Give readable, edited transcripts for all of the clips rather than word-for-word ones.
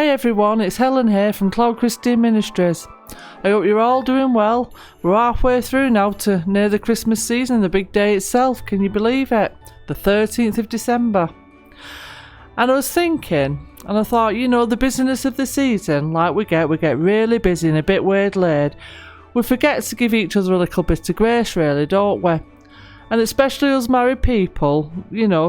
Hi everyone, it's Helen here from Cloud Christian Ministries. I hope you're all doing well. We're halfway through now to near the Christmas season, the big day itself. Can you believe it? The 13th of December. And I was thinking, and I thought, the busyness of the season, like we get really busy and a bit waylaid. We forget to give each other a little bit of grace, really, don't we? And especially us married people,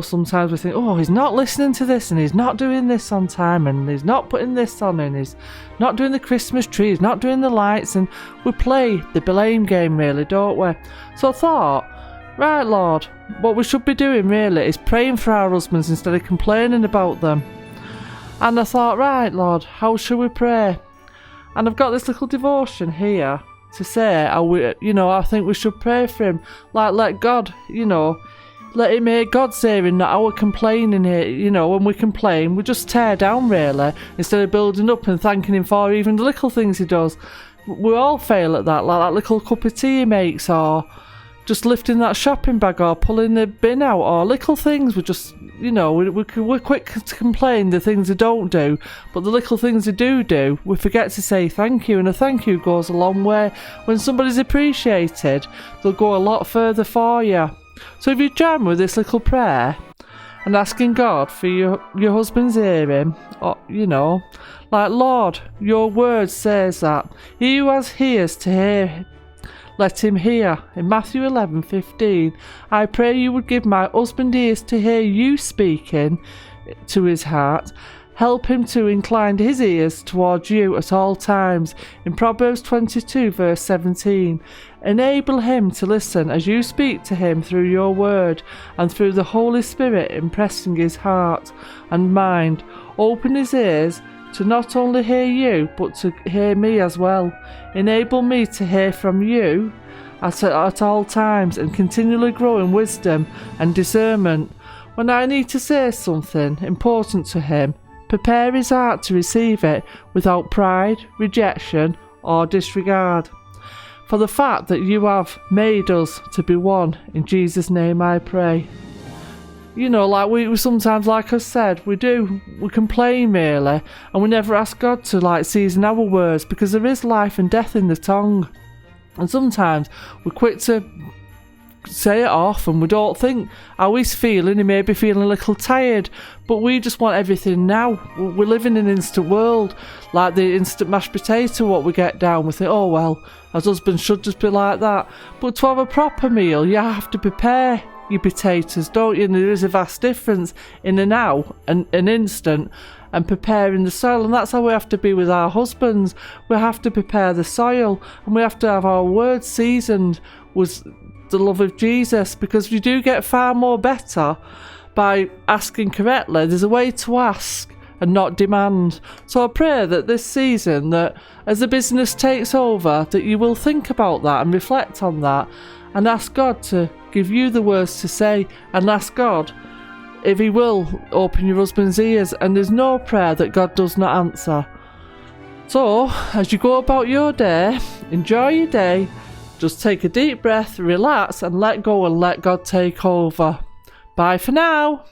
sometimes we think, oh, he's not listening to this and he's not doing this on time and he's not putting this on and he's not doing the Christmas tree, he's not doing the lights, and we play the blame game, really, don't we? So I thought, right, Lord, what we should be doing really is praying for our husbands instead of complaining about them. And I thought, right, Lord, how should we pray? And I've got this little devotion here to say, I think we should pray for him. Like, let God, let him hear God's hearing, not our complaining here. When we complain, we just tear down, really, instead of building up and thanking him for even the little things he does. We all fail at that, like that little cup of tea he makes, or just lifting that shopping bag, or pulling the bin out, or little things. We just, we're quick to complain the things they don't do, but the little things they do, we forget to say thank you, and a thank you goes a long way. When somebody's appreciated, they'll go a lot further for you. So if you join with this little prayer, and asking God for your husband's hearing, or, like, Lord, your word says that he who has ears to hear, let him hear. In Matthew 11:15, I pray you would give my husband ears to hear you speaking to his heart. Help him to incline his ears towards you at all times. In Proverbs 22 verse 17, enable him to listen as you speak to him through your word and through the Holy Spirit impressing his heart and mind. Open his ears to not only hear you, but to hear me as well. Enable me to hear from you at all times and continually grow in wisdom and discernment. When I need to say something important to him, prepare his heart to receive it without pride, rejection, or disregard. For the fact that you have made us to be one, in Jesus' name I pray. Like we sometimes, like I said, we complain really, and we never ask God to season our words, because there is life and death in the tongue. And sometimes we're quick to say it off and we don't think how he's feeling. He may be feeling a little tired, but we just want everything now. We live in an instant world, like the instant mashed potato, what we get down. We think, oh well, as husbands should just be like that. But to have a proper meal, you have to prepare your potatoes, don't you? And there is a vast difference in a now and an instant and preparing the soil, and that's how we have to be with our husbands. We have to prepare the soil, and we have to have our words seasoned with the love of Jesus, because you do get far more better by asking correctly. There's a way to ask and not demand. So I pray that this season, that as the business takes over, that you will think about that and reflect on that and ask God to give you the words to say, and ask God if he will open your husband's ears. And there's no prayer that God does not answer. So as you go about your day, enjoy your day, just take a deep breath, relax and let go, and let God take over. Bye for now.